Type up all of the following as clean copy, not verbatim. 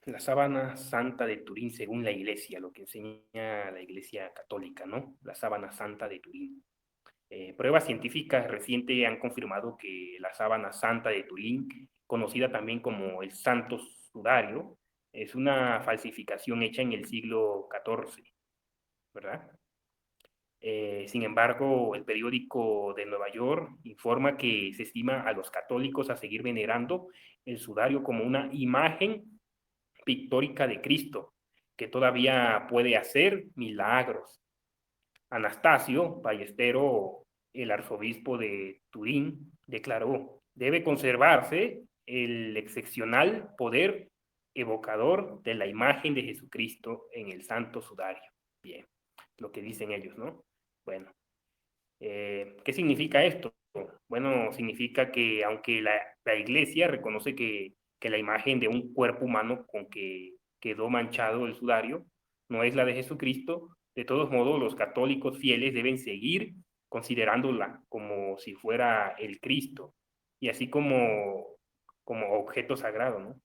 La sábana santa de Turín según la Iglesia, lo que enseña la Iglesia católica, ¿no? La sábana santa de Turín. Pruebas científicas recientes han confirmado que la sábana santa de Turín, conocida también como el Santo Sudario, es una falsificación hecha en el siglo XIV, ¿verdad? Sin embargo, el periódico de Nueva York informa que se estima a los católicos a seguir venerando el sudario como una imagen pictórica de Cristo, que todavía puede hacer milagros. Anastasio Ballestero, el arzobispo de Turín, declaró: debe conservarse el excepcional poder evocador de la imagen de Jesucristo en el Santo Sudario. Bien, lo que dicen ellos, ¿no? Bueno, ¿qué significa esto? Bueno, significa que aunque la Iglesia reconoce que la imagen de un cuerpo humano con que quedó manchado el sudario no es la de Jesucristo, de todos modos los católicos fieles deben seguir considerándola como si fuera el Cristo y así como objeto sagrado, ¿no?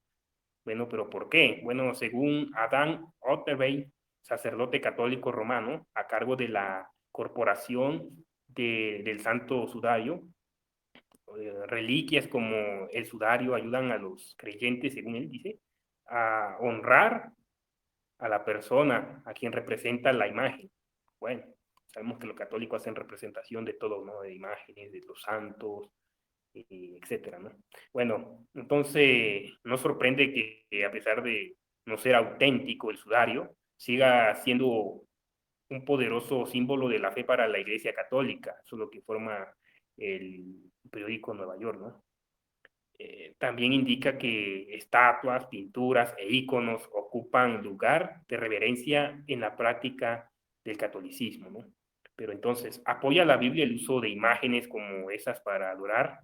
Bueno, pero ¿por qué? Bueno, según Adán Otterbein, sacerdote católico romano, a cargo de la corporación del Santo Sudario, reliquias como el sudario ayudan a los creyentes, según él dice, a honrar a la persona a quien representa la imagen. Bueno, sabemos que los católicos hacen representación de todo, ¿no? De imágenes, de los santos, etcétera, ¿no? Bueno, entonces no sorprende que a pesar de no ser auténtico el sudario, siga siendo un poderoso símbolo de la fe para la Iglesia Católica. Eso es lo que informa el periódico Nueva York, ¿no? También indica que estatuas, pinturas e íconos ocupan lugar de reverencia en la práctica del catolicismo, ¿no? Pero entonces, ¿apoya la Biblia el uso de imágenes como esas para adorar?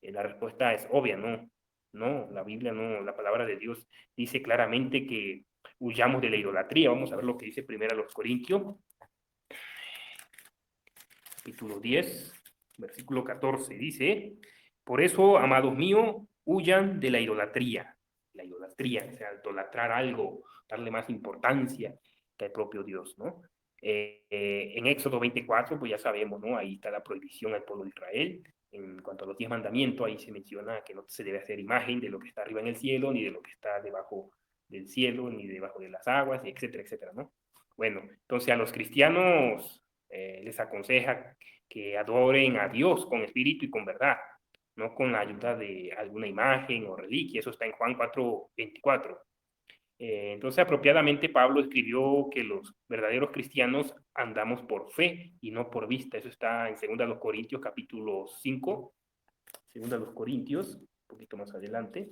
La respuesta es obvia, no. No, la Biblia no, la palabra de Dios dice claramente que huyamos de la idolatría. Vamos a ver lo que dice primero a los Corintios, capítulo 10, versículo 14. Dice: por eso, amados míos, huyan de la idolatría. La idolatría, o sea, idolatrar algo, darle más importancia que al propio Dios, ¿no? En Éxodo 24, pues ya sabemos, ¿no? Ahí está la prohibición al pueblo de Israel. En cuanto a los 10 mandamientos, ahí se menciona que no se debe hacer imagen de lo que está arriba en el cielo, ni de lo que está debajo del cielo, ni debajo de las aguas, etcétera, etcétera, ¿no? Bueno, entonces a los cristianos les aconseja que adoren a Dios con espíritu y con verdad, no con la ayuda de alguna imagen o reliquia. Eso está en Juan 4:24. Entonces, apropiadamente, Pablo escribió que los verdaderos cristianos andamos por fe y no por vista. Eso está en 2 Corintios, capítulo 5, 2 Corintios, un poquito más adelante,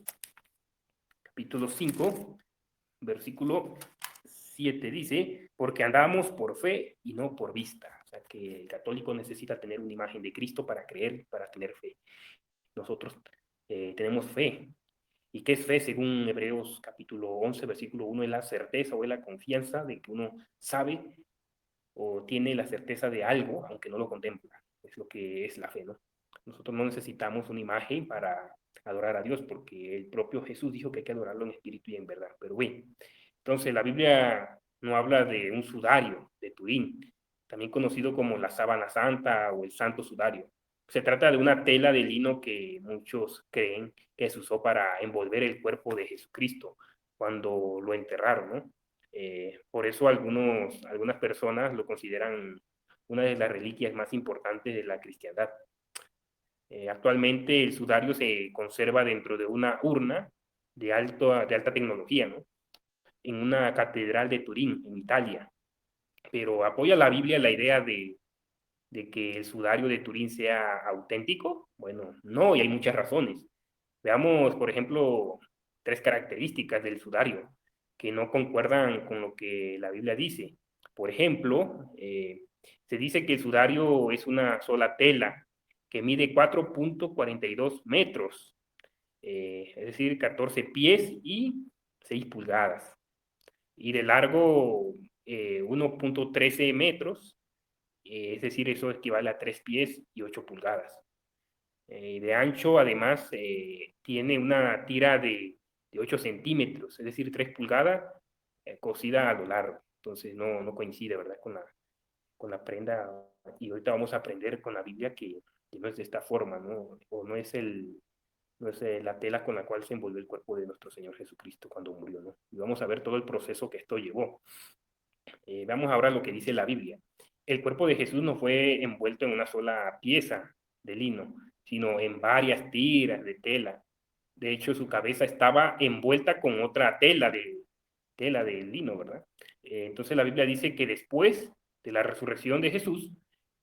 capítulo 5, versículo 7 dice: porque andamos por fe y no por vista. O sea, que el católico necesita tener una imagen de Cristo para creer, para tener fe. Nosotros tenemos fe. ¿Y qué es fe? Según Hebreos capítulo 11, versículo 1, es la certeza o es la confianza de que uno sabe o tiene la certeza de algo, aunque no lo contempla. Es lo que es la fe, ¿no? Nosotros no necesitamos una imagen para adorar a Dios, porque el propio Jesús dijo que hay que adorarlo en espíritu y en verdad. Pero bueno, entonces la Biblia no habla de un sudario de Turín, también conocido como la sábana santa o el santo sudario. Se trata de una tela de lino que muchos creen que se usó para envolver el cuerpo de Jesucristo cuando lo enterraron, ¿no? Por eso algunas personas lo consideran una de las reliquias más importantes de la cristiandad. Actualmente el sudario se conserva dentro de una urna de alta tecnología, ¿no? En una catedral de Turín, en Italia. Pero ¿apoya la Biblia la idea de que el sudario de Turín sea auténtico? Bueno, no, y hay muchas razones. Veamos, por ejemplo, tres características del sudario que no concuerdan con lo que la Biblia dice. Por ejemplo, se dice que el sudario es una sola tela que mide 4,42 metros, es decir, 14 pies y 6 pulgadas, y de largo 1,13 metros, es decir, eso equivale a 3 pies y 8 pulgadas. De ancho, además, tiene una tira de de 8 centímetros, es decir, 3 pulgadas, cosida a lo largo. Entonces no coincide, ¿verdad?, con la prenda. Y ahorita vamos a aprender con la Biblia que no es de esta forma, ¿no? O no es la tela con la cual se envolvió el cuerpo de nuestro Señor Jesucristo cuando murió, ¿no? Y vamos a ver todo el proceso que esto llevó. Veamos ahora lo que dice la Biblia. El cuerpo de Jesús no fue envuelto en una sola pieza de lino, sino en varias tiras de tela. De hecho, su cabeza estaba envuelta con otra tela de lino, ¿verdad? Entonces la Biblia dice que después de la resurrección de Jesús,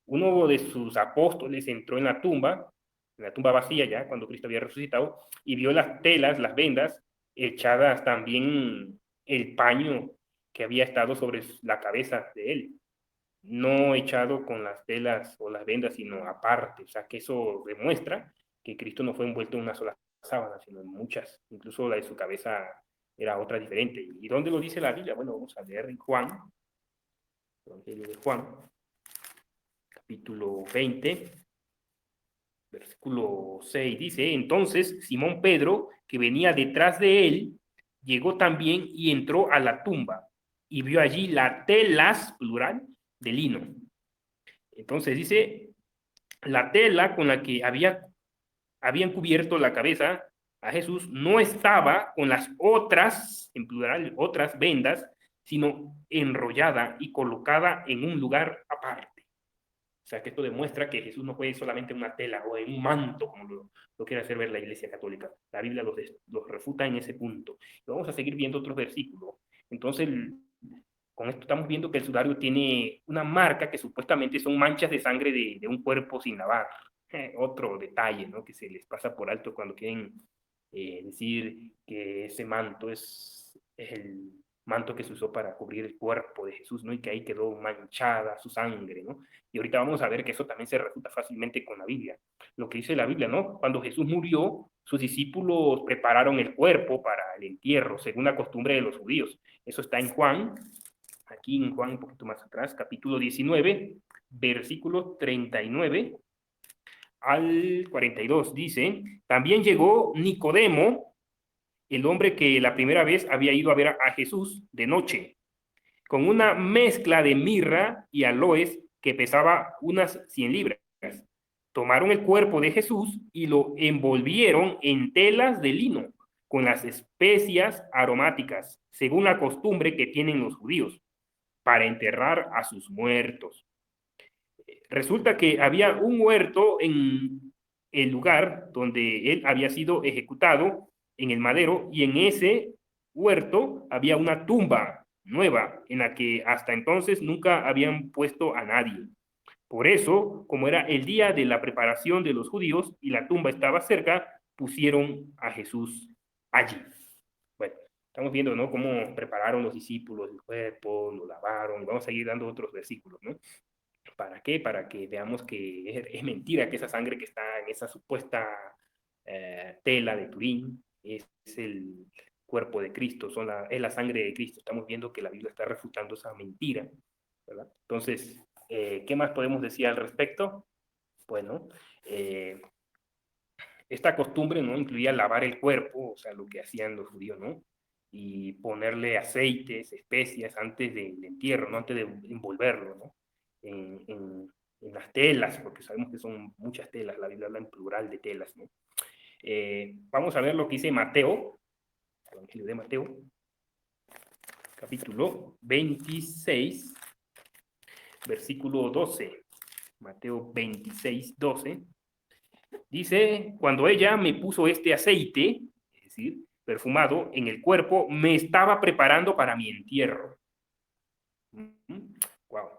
uno de sus apóstoles entró en la tumba vacía ya, cuando Cristo había resucitado, y vio las telas, las vendas, echadas también el paño que había estado sobre la cabeza de él, no echado con las telas o las vendas, sino aparte. O sea, que eso demuestra que Cristo no fue envuelto en una sola sábana, sino en muchas. Incluso la de su cabeza era otra diferente. ¿Y dónde lo dice la Biblia? Bueno, vamos a leer en Juan, Evangelio de Juan, capítulo 20, versículo 6. Dice: entonces Simón Pedro, que venía detrás de él, llegó también y entró a la tumba y vio allí las telas, plural, de lino. Entonces dice, la tela con la que habían cubierto la cabeza a Jesús no estaba con las otras, en plural, otras vendas, sino enrollada y colocada en un lugar aparte. O sea, que esto demuestra que Jesús no fue solamente una tela o en un manto, como lo quiere hacer ver la Iglesia Católica. La Biblia los refuta en ese punto. Y vamos a seguir viendo otros versículos. Entonces, con esto estamos viendo que el sudario tiene una marca que supuestamente son manchas de sangre de un cuerpo sin lavar. Otro detalle, ¿no?, que se les pasa por alto cuando quieren decir que ese manto es el manto que se usó para cubrir el cuerpo de Jesús, ¿no?, y que ahí quedó manchada su sangre, ¿no? Y ahorita vamos a ver que eso también se refuta fácilmente con la Biblia. Lo que dice la Biblia, ¿no? Cuando Jesús murió, sus discípulos prepararon el cuerpo para el entierro, según la costumbre de los judíos. Eso está en Juan, aquí en Juan, un poquito más atrás, capítulo 19, versículo 39 al 42, dice: también llegó Nicodemo, el hombre que la primera vez había ido a ver a Jesús de noche, con una mezcla de mirra y aloes que pesaba unas 100 libras. Tomaron el cuerpo de Jesús y lo envolvieron en telas de lino, con las especias aromáticas, según la costumbre que tienen los judíos, para enterrar a sus muertos. Resulta que había un huerto en el lugar donde él había sido ejecutado, en el madero, y en ese huerto había una tumba nueva en la que hasta entonces nunca habían puesto a nadie. Por eso, como era el día de la preparación de los judíos y la tumba estaba cerca, pusieron a Jesús allí. Bueno, estamos viendo, ¿no?, cómo prepararon los discípulos el cuerpo, lo lavaron. Vamos a seguir dando otros versículos, ¿no? ¿Para qué? Para que veamos que es mentira que esa sangre que está en esa supuesta tela de Turín es el cuerpo de Cristo, es la sangre de Cristo. Estamos viendo que la Biblia está refutando esa mentira, ¿verdad? Entonces, ¿qué más podemos decir al respecto? Bueno, esta costumbre no incluía lavar el cuerpo, o sea, lo que hacían los judíos, ¿no? Y ponerle aceites, especias antes del entierro, ¿no?, antes de envolverlo, ¿no?, en las telas, porque sabemos que son muchas telas, la Biblia habla en plural de telas, ¿no? Vamos a ver lo que dice Mateo, el Evangelio de Mateo, capítulo 26, versículo 12. Mateo 26, 12. Dice: cuando ella me puso este aceite, es decir, perfumado, en el cuerpo, me estaba preparando para mi entierro. Wow.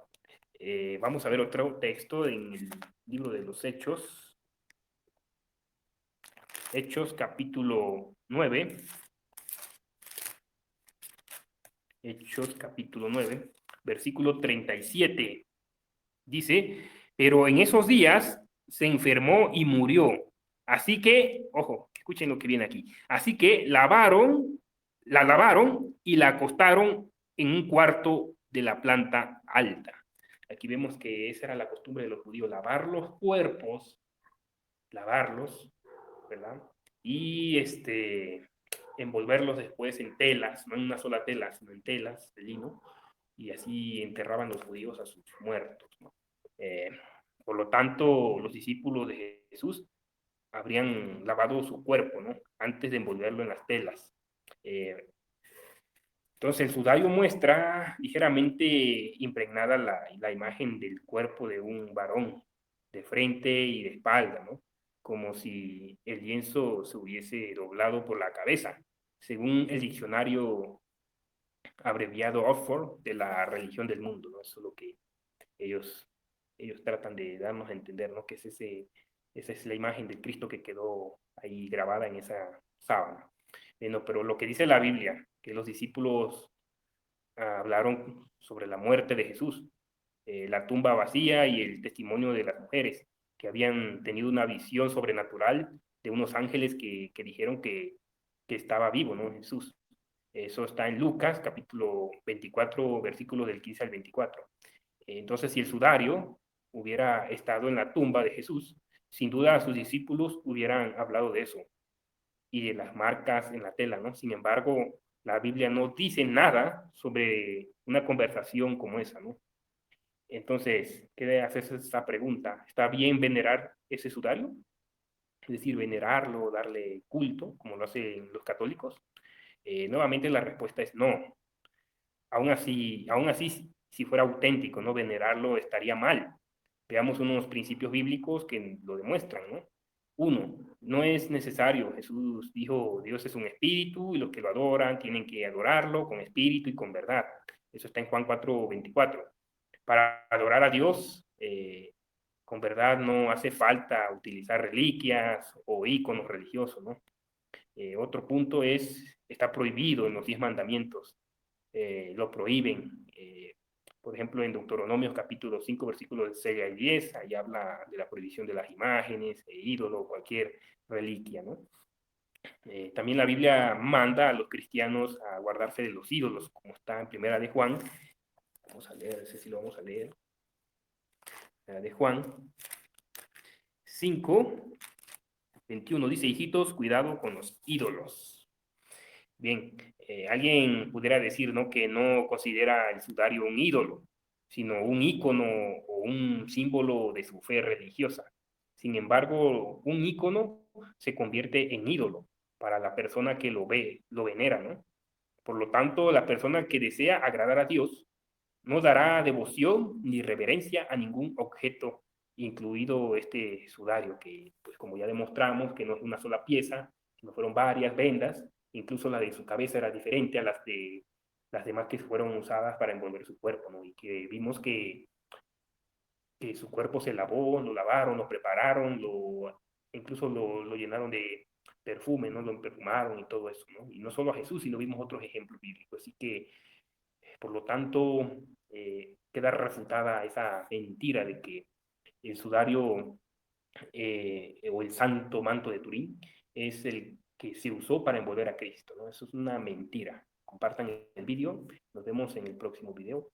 Vamos a ver otro texto en el libro de los Hechos. Hechos capítulo 9. Hechos capítulo 9, versículo 37. Dice: pero en esos días se enfermó y murió. Así que, ojo, escuchen lo que viene aquí. Así que la lavaron y la acostaron en un cuarto de la planta alta. Aquí vemos que esa era la costumbre de los judíos, lavar los cuerpos, lavarlos, ¿verdad? Y envolverlos después en telas, no en una sola tela, sino en telas de lino, y así enterraban los judíos a sus muertos, ¿no? Por lo tanto, los discípulos de Jesús habrían lavado su cuerpo, ¿no? Antes de envolverlo en las telas. Entonces, el sudario muestra ligeramente impregnada la imagen del cuerpo de un varón, de frente y de espalda, ¿no? Como si el lienzo se hubiese doblado por la cabeza, según el diccionario abreviado Oxford de la religión del mundo, ¿no? Eso es lo que ellos, ellos tratan de darnos a entender, ¿no? Que esa es la imagen del Cristo que quedó ahí grabada en esa sábana. Bueno, pero lo que dice la Biblia, que los discípulos hablaron sobre la muerte de Jesús, la tumba vacía y el testimonio de las mujeres que habían tenido una visión sobrenatural de unos ángeles que dijeron que estaba vivo, ¿no? Jesús. Eso está en Lucas, capítulo 24, versículos del 15 al 24. Entonces, si el sudario hubiera estado en la tumba de Jesús, sin duda sus discípulos hubieran hablado de eso y de las marcas en la tela, ¿no? Sin embargo, la Biblia no dice nada sobre una conversación como esa, ¿no? Entonces, ¿qué haces esa pregunta? ¿Está bien venerar ese sudario? Es decir, venerarlo, darle culto, como lo hacen los católicos. Nuevamente la respuesta es no. Aún así, si fuera auténtico, ¿no? Venerarlo estaría mal. Veamos unos principios bíblicos que lo demuestran, ¿no? Uno, no es necesario. Jesús dijo, Dios es un espíritu y los que lo adoran tienen que adorarlo con espíritu y con verdad. Eso está en Juan 4:24. Para adorar a Dios, con verdad no hace falta utilizar reliquias o íconos religiosos, ¿no? Otro punto está prohibido en los 10 mandamientos. Lo prohíben. Por ejemplo, en Deuteronomios capítulo 5, versículos 6 al 10, ahí habla de la prohibición de las imágenes, ídolos, cualquier reliquia, ¿no? También la Biblia manda a los cristianos a guardarse de los ídolos, como está en Primera de Juan. Vamos a leer, ese sí lo vamos a leer. De Juan 5:21 dice, hijitos, cuidado con los ídolos. Bien, alguien pudiera decir, ¿no?, que no considera el sudario un ídolo, sino un ícono o un símbolo de su fe religiosa. Sin embargo, un ícono se convierte en ídolo para la persona que lo ve, lo venera, ¿no? Por lo tanto, la persona que desea agradar a Dios no dará devoción ni reverencia a ningún objeto, incluido este sudario, que, pues como ya demostramos, que no es una sola pieza, sino fueron varias vendas, incluso la de su cabeza era diferente a las de las demás que fueron usadas para envolver su cuerpo, ¿no? Y que vimos que su cuerpo se lavó, lo lavaron, lo prepararon, incluso lo llenaron de perfume, ¿no? Lo perfumaron y todo eso, ¿no? Y no solo a Jesús, sino vimos otros ejemplos bíblicos. Así que por lo tanto, queda refutada esa mentira de que el sudario o el santo manto de Turín es el que se usó para envolver a Cristo, ¿no? Eso es una mentira. Compartan el vídeo. Nos vemos en el próximo video.